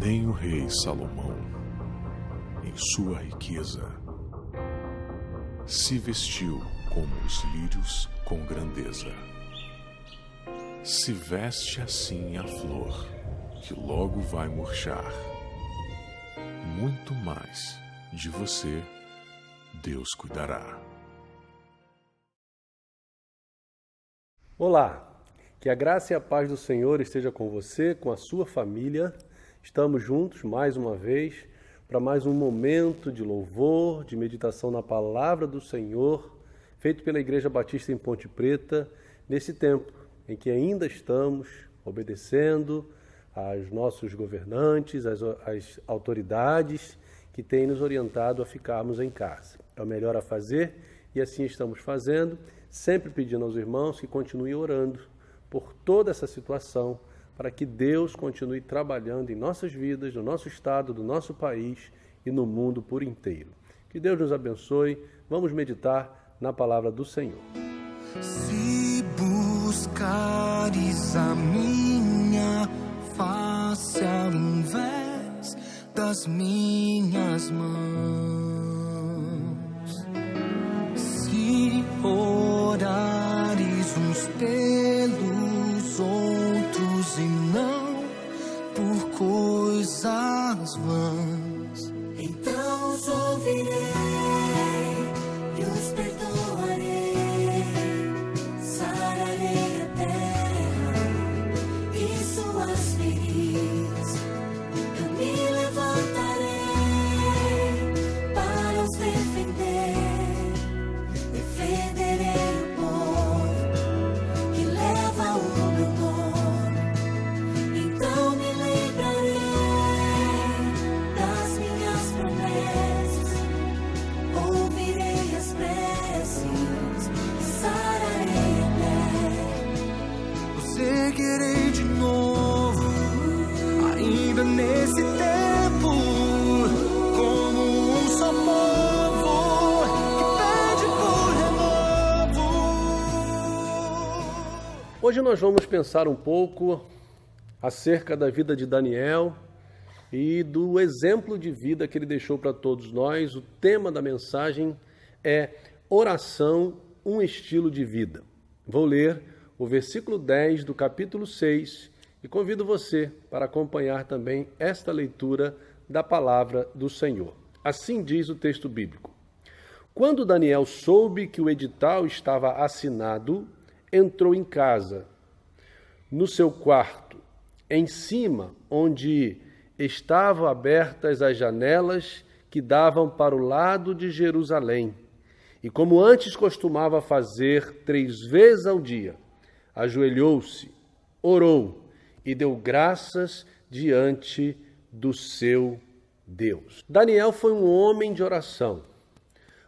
Nem o rei Salomão, em sua riqueza, se vestiu como os lírios com grandeza. Se veste assim a flor, que logo vai murchar. Muito mais de você Deus cuidará. Olá, que a graça e a paz do Senhor esteja com você, com a sua família. Estamos juntos mais uma vez para mais um momento de louvor, de meditação na palavra do Senhor, feito pela Igreja Batista em Ponte Preta, nesse tempo em que ainda estamos obedecendo aos nossos governantes, às autoridades que têm nos orientado a ficarmos em casa. É o melhor a fazer e assim estamos fazendo, sempre pedindo aos irmãos que continuem orando por toda essa situação, para que Deus continue trabalhando em nossas vidas, no nosso estado, do nosso país e no mundo por inteiro. Que Deus nos abençoe. Vamos meditar na palavra do Senhor. Se buscares a minha face ao invés das minhas mãos, se orares uns pelos outros e não por coisas vãs, então os ouvirei e os perdoarei, sararei a terra e suas feridas. Eu me levantarei para os defender, defenderei o povo que leva o meu nome. Então me lembrarei das minhas promessas, ouvirei as preces, sararei a terra. eu seguirei de novo, ainda nesse tempo, como um só povo que pede por renovo. Hoje nós vamos pensar um pouco acerca da vida de Daniel e do exemplo de vida que ele deixou para todos nós. O tema da mensagem é oração, um estilo de vida. Vou ler o versículo 10 do capítulo 6 e convido você para acompanhar também esta leitura da palavra do Senhor. Assim diz o texto bíblico. Quando Daniel soube que o edital estava assinado, entrou em casa, no seu quarto, em cima, onde estavam abertas as janelas que davam para o lado de Jerusalém. E como antes costumava fazer 3 vezes ao dia, ajoelhou-se, orou e deu graças diante do seu Deus. Daniel foi um homem de oração.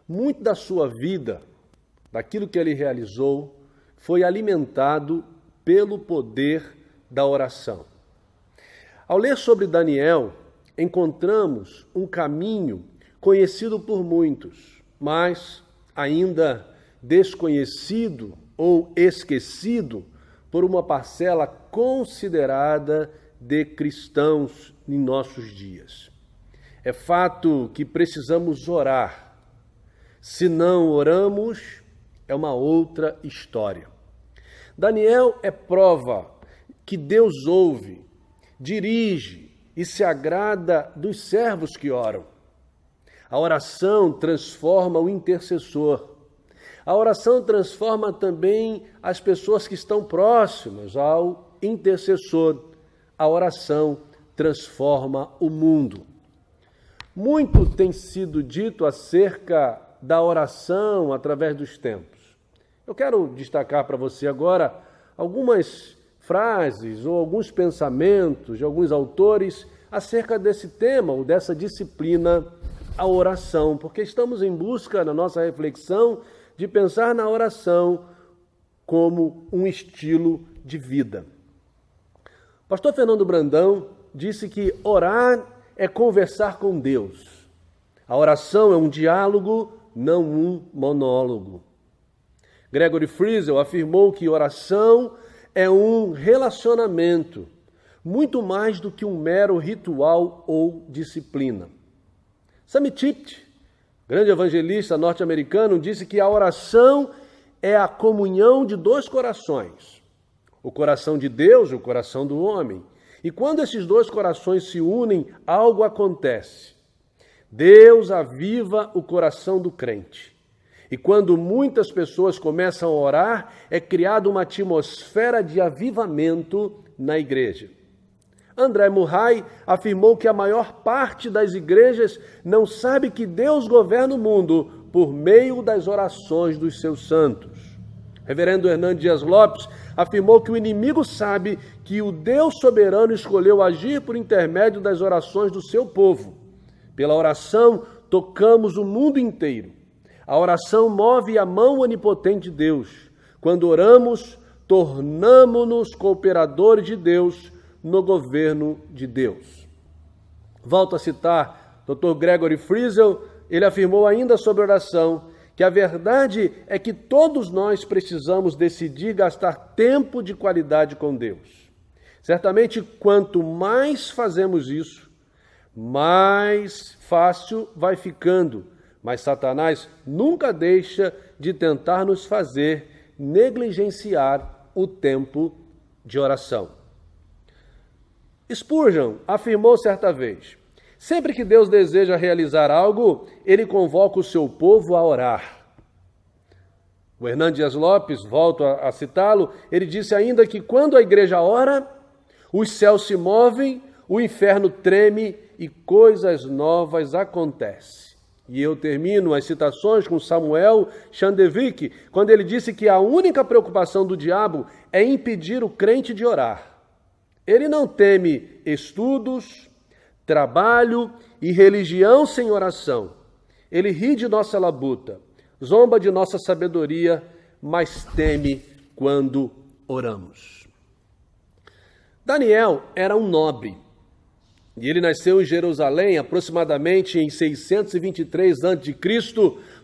Muito da sua vida, daquilo que ele realizou, foi alimentado pelo poder da oração. Ao ler sobre Daniel, encontramos um caminho conhecido por muitos, mas ainda desconhecido ou esquecido por uma parcela considerada de cristãos em nossos dias. É fato que precisamos orar. Se não oramos, é uma outra história. Daniel é prova que Deus ouve, dirige e se agrada dos servos que oram. A oração transforma o intercessor. A oração transforma também as pessoas que estão próximas ao intercessor. A oração transforma o mundo. Muito tem sido dito acerca da oração através dos tempos. Eu quero destacar para você agora algumas frases ou alguns pensamentos de alguns autores acerca desse tema ou dessa disciplina, a oração, porque estamos em busca, na nossa reflexão, de pensar na oração como um estilo de vida. Pastor Fernando Brandão disse que orar é conversar com Deus. A oração é um diálogo, não um monólogo. Gregory Friesel afirmou que oração é um relacionamento, muito mais do que um mero ritual ou disciplina. Sammy Tippit, grande evangelista norte-americano, disse que a oração é a comunhão de dois corações, o coração de Deus e o coração do homem. E quando esses dois corações se unem, algo acontece. Deus aviva o coração do crente. E quando muitas pessoas começam a orar, é criada uma atmosfera de avivamento na igreja. André Murray afirmou que a maior parte das igrejas não sabe que Deus governa o mundo por meio das orações dos seus santos. Reverendo Hernando Dias Lopes afirmou que o inimigo sabe que o Deus soberano escolheu agir por intermédio das orações do seu povo. Pela oração, tocamos o mundo inteiro. A oração move a mão onipotente de Deus. Quando oramos, tornamo-nos cooperadores de Deus no governo de Deus. Volto a citar Dr. Gregory Friesel. Ele afirmou ainda sobre oração que a verdade é que todos nós precisamos decidir gastar tempo de qualidade com Deus. Certamente, quanto mais fazemos isso, mais fácil vai ficando. Mas Satanás nunca deixa de tentar nos fazer negligenciar o tempo de oração. Spurgeon afirmou certa vez: sempre que Deus deseja realizar algo, Ele convoca o seu povo a orar. O Hernando Dias Lopes, volto a citá-lo, ele disse ainda que quando a igreja ora, os céus se movem, o inferno treme e coisas novas acontecem. E eu termino as citações com Samuel Chandevik, quando ele disse que a única preocupação do diabo é impedir o crente de orar. Ele não teme estudos, trabalho e religião sem oração. Ele ri de nossa labuta, zomba de nossa sabedoria, mas teme quando oramos. Daniel era um nobre. E ele nasceu em Jerusalém aproximadamente em 623 a.C.,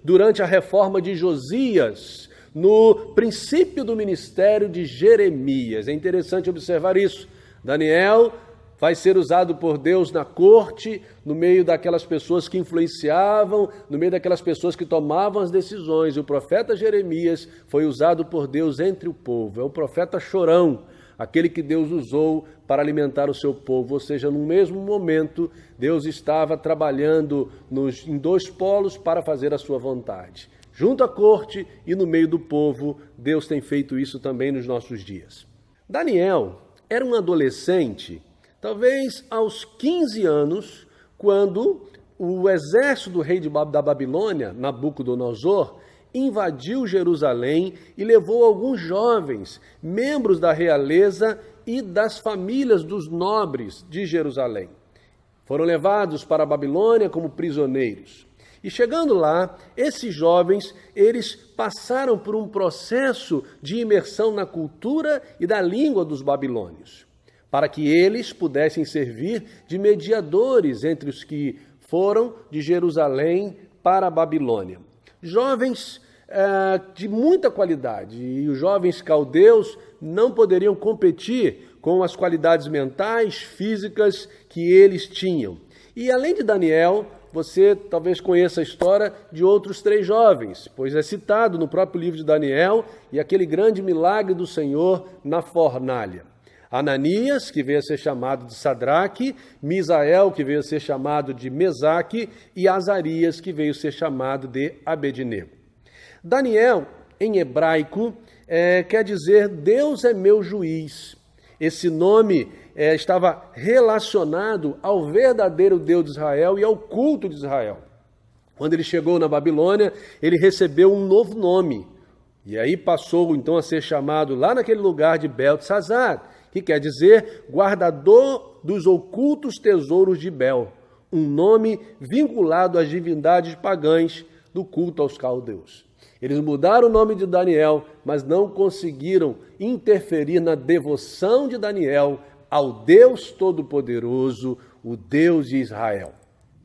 durante a reforma de Josias, no princípio do ministério de Jeremias. É interessante observar isso. Daniel vai ser usado por Deus na corte, no meio daquelas pessoas que influenciavam, no meio daquelas pessoas que tomavam as decisões. E o profeta Jeremias foi usado por Deus entre o povo. É o profeta chorão, aquele que Deus usou para alimentar o seu povo. Ou seja, no mesmo momento, Deus estava trabalhando em dois polos para fazer a sua vontade. Junto à corte e no meio do povo, Deus tem feito isso também nos nossos dias. Daniel era um adolescente, talvez aos 15 anos, quando o exército do rei da Babilônia, Nabucodonosor, invadiu Jerusalém e levou alguns jovens, membros da realeza e das famílias dos nobres de Jerusalém. Foram levados para a Babilônia como prisioneiros. E chegando lá, esses jovens, eles passaram por um processo de imersão na cultura e da língua dos babilônios, para que eles pudessem servir de mediadores entre os que foram de Jerusalém para a Babilônia. Jovens de muita qualidade, e os jovens caldeus não poderiam competir com as qualidades mentais, físicas que eles tinham. E além de Daniel, você talvez conheça a história de outros 3 jovens, pois é citado no próprio livro de Daniel e aquele grande milagre do Senhor na fornalha. Ananias, que veio a ser chamado de Sadraque, Misael, que veio a ser chamado de Mesaque, e Azarias, que veio a ser chamado de Abednego. Daniel, em hebraico, quer dizer Deus é meu juiz. Esse nome estava relacionado ao verdadeiro Deus de Israel e ao culto de Israel. Quando ele chegou na Babilônia, ele recebeu um novo nome. E aí passou então a ser chamado lá naquele lugar de Beltesazar, que quer dizer guardador dos ocultos tesouros de Bel, um nome vinculado às divindades pagãs do culto aos caldeus. Eles mudaram o nome de Daniel, mas não conseguiram interferir na devoção de Daniel ao Deus Todo-Poderoso, o Deus de Israel.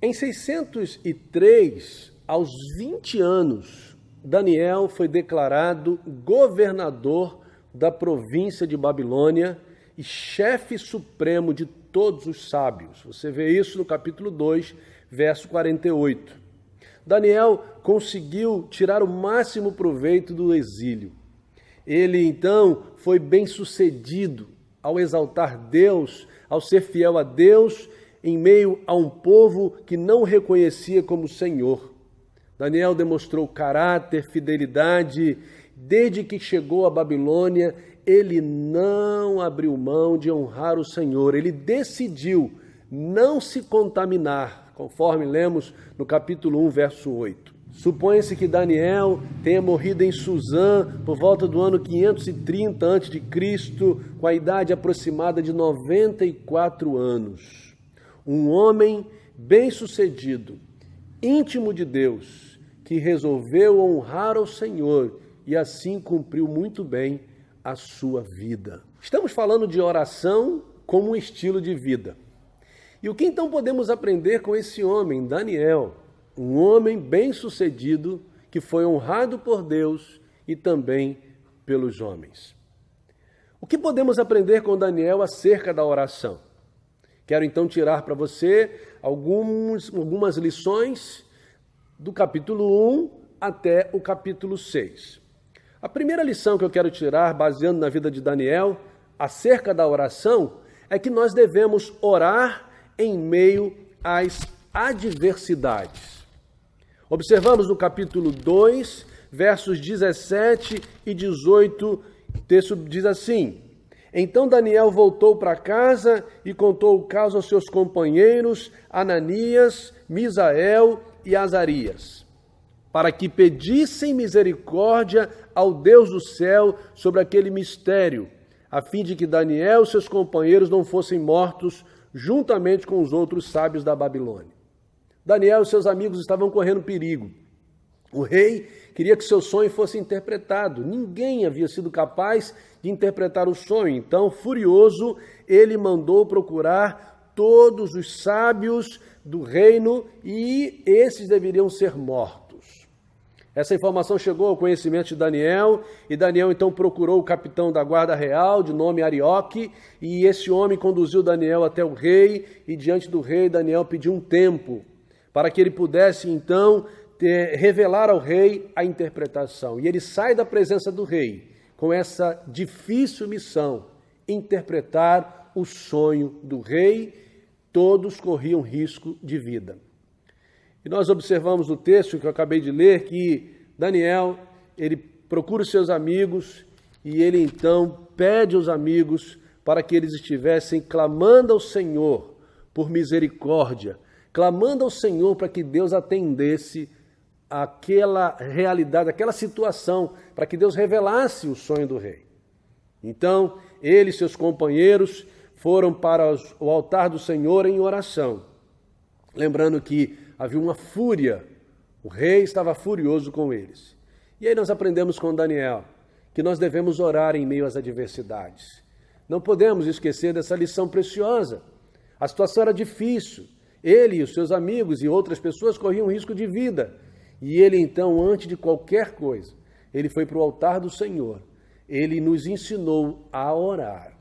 Em 603, aos 20 anos, Daniel foi declarado governador da província de Babilônia e chefe supremo de todos os sábios. Você vê isso no capítulo 2, verso 48. Daniel conseguiu tirar o máximo proveito do exílio. Ele, então, foi bem-sucedido ao exaltar Deus, ao ser fiel a Deus, em meio a um povo que não o reconhecia como Senhor. Daniel demonstrou caráter, fidelidade. Desde que chegou à Babilônia, ele não abriu mão de honrar o Senhor. Ele decidiu não se contaminar, conforme lemos no capítulo 1, verso 8. Supõe-se que Daniel tenha morrido em Suzã por volta do ano 530 a.C., com a idade aproximada de 94 anos. Um homem bem-sucedido, íntimo de Deus, que resolveu honrar ao Senhor e assim cumpriu muito bem a sua vida. Estamos falando de oração como um estilo de vida. E o que então podemos aprender com esse homem, Daniel? Um homem bem-sucedido que foi honrado por Deus e também pelos homens. O que podemos aprender com Daniel acerca da oração? Quero então tirar para você algumas lições do capítulo 1 até o capítulo 6. A primeira lição que eu quero tirar, baseando na vida de Daniel, acerca da oração, é que nós devemos orar em meio às adversidades. Observamos no capítulo 2, versos 17 e 18, o texto diz assim: Então Daniel voltou para casa e contou o caso aos seus companheiros Ananias, Misael e Azarias, para que pedissem misericórdia ao Deus do céu sobre aquele mistério, a fim de que Daniel e seus companheiros não fossem mortos juntamente com os outros sábios da Babilônia. Daniel e seus amigos estavam correndo perigo. O rei queria que seu sonho fosse interpretado. Ninguém havia sido capaz de interpretar o sonho. Então, furioso, ele mandou procurar todos os sábios do reino e esses deveriam ser mortos. Essa informação chegou ao conhecimento de Daniel, e Daniel então procurou o capitão da guarda real, de nome Arioque, e esse homem conduziu Daniel até o rei, e diante do rei, Daniel pediu um tempo, para que ele pudesse então revelar ao rei a interpretação. E ele sai da presença do rei com essa difícil missão, interpretar o sonho do rei. Todos corriam risco de vida. E nós observamos no texto que eu acabei de ler que Daniel, ele procura os seus amigos e ele então pede aos amigos para que eles estivessem clamando ao Senhor por misericórdia, clamando ao Senhor para que Deus atendesse aquela realidade, aquela situação, para que Deus revelasse o sonho do rei. Então, ele e seus companheiros foram para o altar do Senhor em oração, lembrando que havia uma fúria, o rei estava furioso com eles. E aí nós aprendemos com Daniel que nós devemos orar em meio às adversidades. Não podemos esquecer dessa lição preciosa. A situação era difícil. Ele e os seus amigos e outras pessoas corriam risco de vida. E ele, então, antes de qualquer coisa, ele foi para o altar do Senhor. Ele nos ensinou a orar.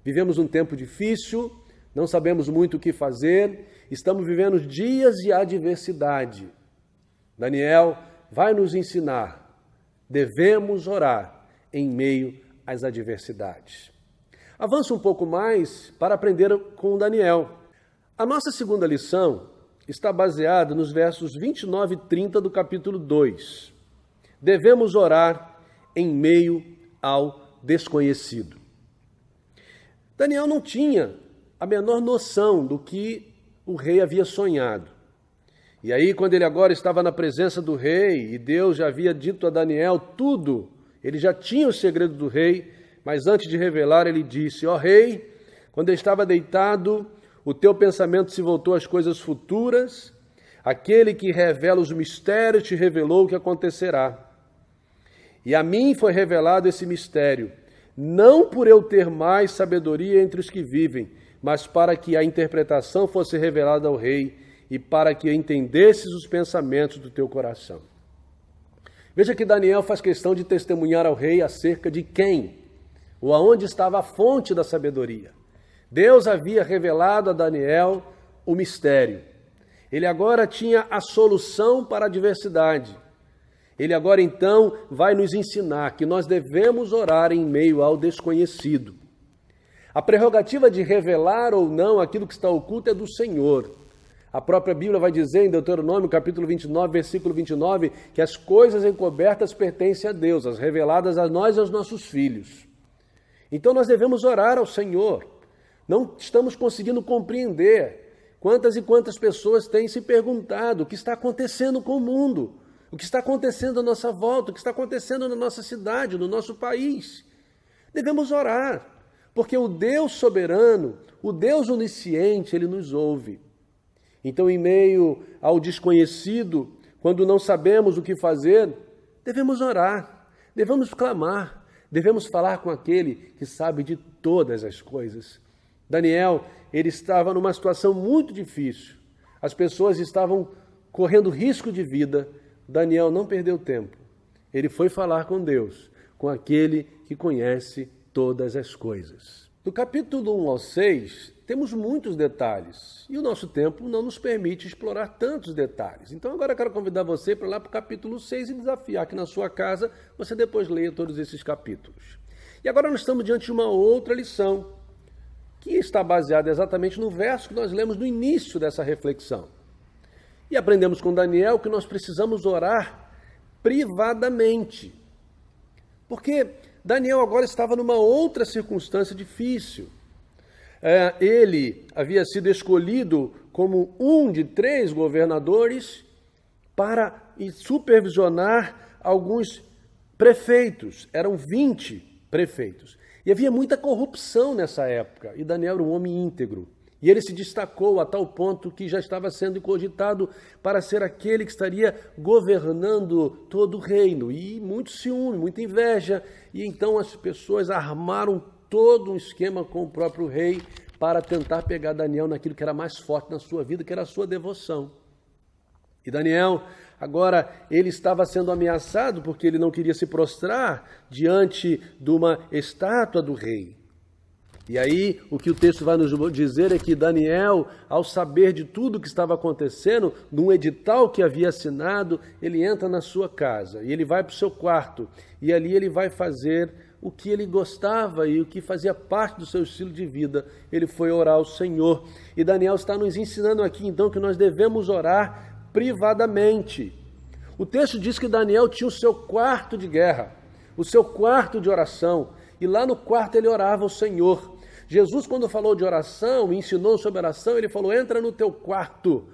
Vivemos um tempo difícil, não sabemos muito o que fazer, estamos vivendo dias de adversidade. Daniel vai nos ensinar, devemos orar em meio às adversidades. Avança um pouco mais para aprender com Daniel. A nossa segunda lição está baseada nos versos 29 e 30 do capítulo 2. Devemos orar em meio ao desconhecido. Daniel não tinha a menor noção do que o rei havia sonhado. E aí, quando ele agora estava na presença do rei, e Deus já havia dito a Daniel tudo, ele já tinha o segredo do rei, mas antes de revelar, ele disse: ó rei, quando eu estava deitado, o teu pensamento se voltou às coisas futuras, aquele que revela os mistérios te revelou o que acontecerá. E a mim foi revelado esse mistério, não por eu ter mais sabedoria entre os que vivem, mas para que a interpretação fosse revelada ao rei e para que entendesses os pensamentos do teu coração. Veja que Daniel faz questão de testemunhar ao rei acerca de quem ou aonde estava a fonte da sabedoria. Deus havia revelado a Daniel o mistério. Ele agora tinha a solução para a adversidade. Ele agora então vai nos ensinar que nós devemos orar em meio ao desconhecido. A prerrogativa de revelar ou não aquilo que está oculto é do Senhor. A própria Bíblia vai dizer em Deuteronômio, capítulo 29, versículo 29, que as coisas encobertas pertencem a Deus, as reveladas a nós e aos nossos filhos. Então nós devemos orar ao Senhor. Não estamos conseguindo compreender quantas e quantas pessoas têm se perguntado o que está acontecendo com o mundo, o que está acontecendo à nossa volta, o que está acontecendo na nossa cidade, no nosso país. Devemos orar, porque o Deus soberano, o Deus onisciente, Ele nos ouve. Então, em meio ao desconhecido, quando não sabemos o que fazer, devemos orar, devemos clamar, devemos falar com aquele que sabe de todas as coisas. Daniel, ele estava numa situação muito difícil. As pessoas estavam correndo risco de vida. Daniel não perdeu tempo. Ele foi falar com Deus, com aquele que conhece todas as coisas. Do capítulo 1 ao 6, temos muitos detalhes e o nosso tempo não nos permite explorar tantos detalhes. Então agora eu quero convidar você para lá para o capítulo 6 e desafiar que na sua casa você depois leia todos esses capítulos. E agora nós estamos diante de uma outra lição, que está baseada exatamente no verso que nós lemos no início dessa reflexão. E aprendemos com Daniel que nós precisamos orar privadamente. Porque Daniel agora estava numa outra circunstância difícil. Ele havia sido escolhido como um de 3 governadores para supervisionar alguns prefeitos. Eram 20 prefeitos. E havia muita corrupção nessa época. E Daniel era um homem íntegro. E ele se destacou a tal ponto que já estava sendo cogitado para ser aquele que estaria governando todo o reino. E muito ciúme, muita inveja. E então as pessoas armaram todo um esquema com o próprio rei para tentar pegar Daniel naquilo que era mais forte na sua vida, que era a sua devoção. E Daniel, agora, ele estava sendo ameaçado porque ele não queria se prostrar diante de uma estátua do rei. E aí, o que o texto vai nos dizer é que Daniel, ao saber de tudo o que estava acontecendo, num edital que havia assinado, ele entra na sua casa e ele vai para o seu quarto. E ali ele vai fazer o que ele gostava e o que fazia parte do seu estilo de vida. Ele foi orar ao Senhor. E Daniel está nos ensinando aqui, então, que nós devemos orar privadamente. O texto diz que Daniel tinha o seu quarto de guerra, o seu quarto de oração. E lá no quarto ele orava ao Senhor. Jesus, quando falou de oração, ensinou sobre oração, ele falou, entra no teu quarto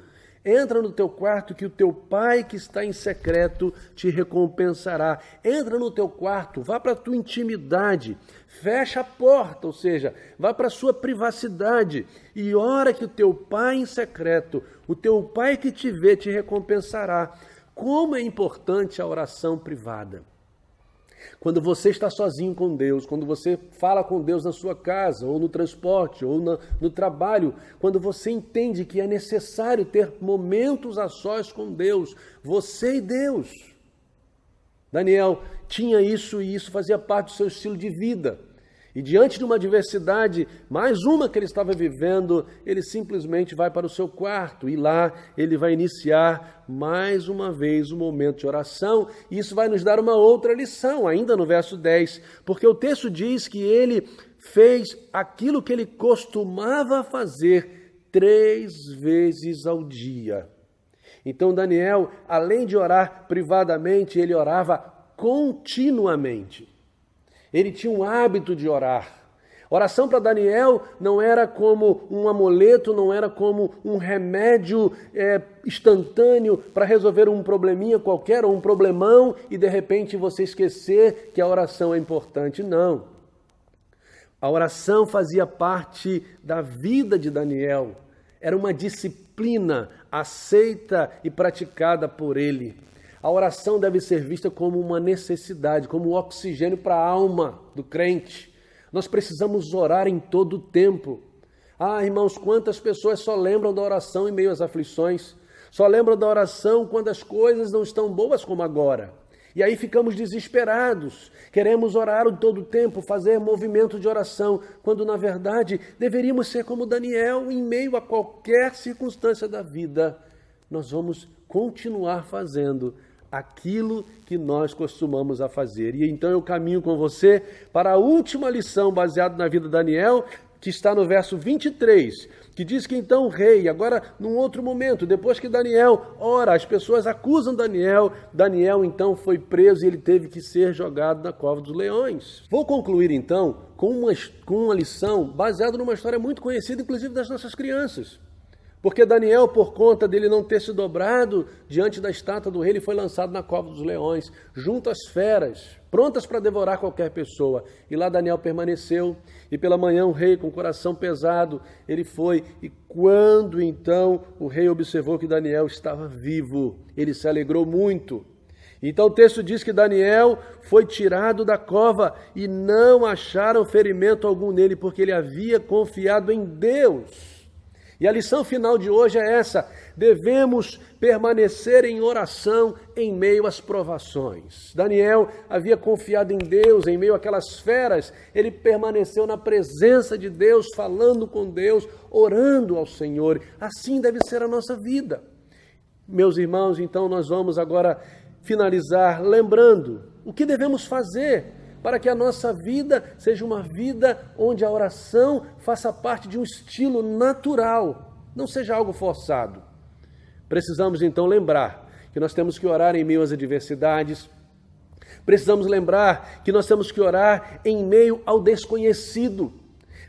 que o teu pai que está em secreto te recompensará. Entra no teu quarto, vá para a tua intimidade, fecha a porta, ou seja, vá para a sua privacidade e ora que o teu pai em secreto, o teu pai que te vê te recompensará. Como é importante a oração privada. Quando você está sozinho com Deus, quando você fala com Deus na sua casa, ou no transporte, ou no trabalho, quando você entende que é necessário ter momentos a sós com Deus, você e Deus. Daniel tinha isso e isso fazia parte do seu estilo de vida. E diante de uma adversidade, mais uma que ele estava vivendo, ele simplesmente vai para o seu quarto e lá ele vai iniciar mais uma vez um momento de oração. E isso vai nos dar uma outra lição, ainda no verso 10, porque o texto diz que ele fez aquilo que ele costumava fazer 3 vezes ao dia. Então Daniel, além de orar privadamente, ele orava continuamente. Ele tinha um hábito de orar. Oração para Daniel não era como um amuleto, não era como um remédio instantâneo para resolver um probleminha qualquer, ou um problemão, e de repente você esquecer que a oração é importante. Não. A oração fazia parte da vida de Daniel. Era uma disciplina aceita e praticada por ele. A oração deve ser vista como uma necessidade, como um oxigênio para a alma do crente. Nós precisamos orar em todo o tempo. Ah, irmãos, quantas pessoas só lembram da oração em meio às aflições, só lembram da oração quando as coisas não estão boas como agora. E aí ficamos desesperados, queremos orar todo o tempo, fazer movimento de oração, quando na verdade deveríamos ser como Daniel, em meio a qualquer circunstância da vida. Nós vamos continuar fazendo aquilo que nós costumamos a fazer. E então eu caminho com você para a última lição baseada na vida de Daniel, que está no verso 23, que diz que então o rei, agora num outro momento, depois que Daniel ora, as pessoas acusam Daniel, Daniel então foi preso e ele teve que ser jogado na cova dos leões. Vou concluir então com uma lição baseada numa história muito conhecida, inclusive das nossas crianças. Porque Daniel, por conta dele não ter se dobrado diante da estátua do rei, ele foi lançado na cova dos leões, junto às feras, prontas para devorar qualquer pessoa. E lá Daniel permaneceu, e pela manhã o rei, com o coração pesado, ele foi. E quando então o rei observou que Daniel estava vivo, ele se alegrou muito. Então o texto diz que Daniel foi tirado da cova e não acharam ferimento algum nele, porque ele havia confiado em Deus. E a lição final de hoje é essa: devemos permanecer em oração em meio às provações. Daniel havia confiado em Deus, em meio àquelas feras, ele permaneceu na presença de Deus, falando com Deus, orando ao Senhor. Assim deve ser a nossa vida. Meus irmãos, então nós vamos agora finalizar lembrando o que devemos fazer para que a nossa vida seja uma vida onde a oração faça parte de um estilo natural, não seja algo forçado. Precisamos então lembrar que nós temos que orar em meio às adversidades, precisamos lembrar que nós temos que orar em meio ao desconhecido,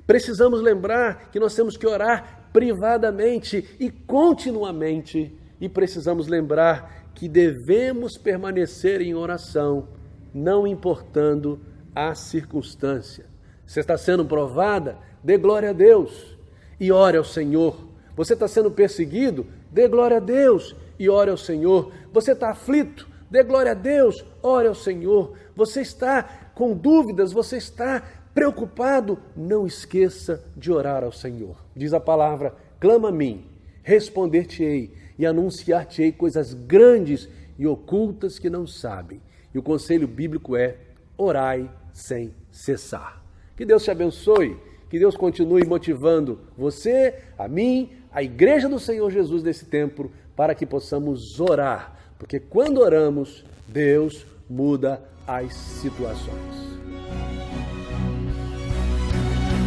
precisamos lembrar que nós temos que orar privadamente e continuamente, e precisamos lembrar que devemos permanecer em oração, não importando a circunstância. Você está sendo provada? Dê glória a Deus e ore ao Senhor. Você está sendo perseguido? Dê glória a Deus e ore ao Senhor. Você está aflito? Dê glória a Deus, ore ao Senhor. Você está com dúvidas? Você está preocupado? Não esqueça de orar ao Senhor. Diz a palavra: clama a mim, responder-te-ei e anunciar-te-ei coisas grandes e ocultas que não sabem. E o conselho bíblico é: orai sem cessar. Que Deus te abençoe, que Deus continue motivando você, a mim, a igreja do Senhor Jesus nesse tempo, para que possamos orar, porque quando oramos, Deus muda as situações.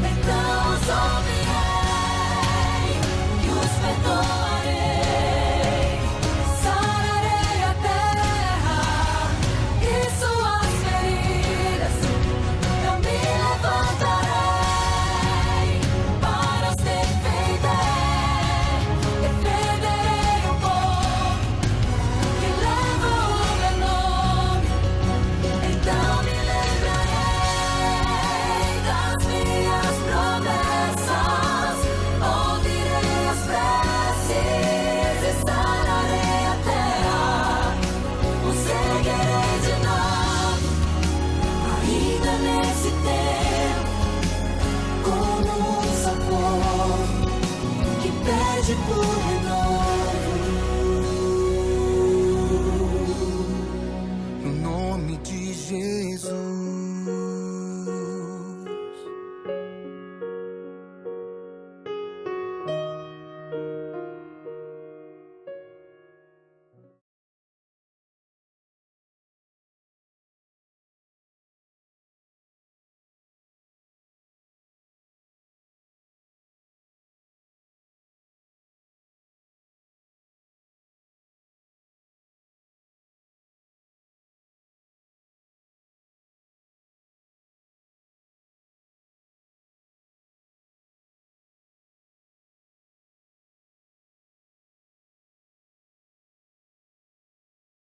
Então ouvirei e os perdoarei, sararei a terra e suas feridas. Eu me levantarei para os defender, defenderei o povo que leva o meu nome. Então me lembrarei das minhas promessas, ouvirei as preces e sararei a terra, os seguirei de novo, ainda nesse tempo, como um só povo que pede por renovo. No nome de Jesus.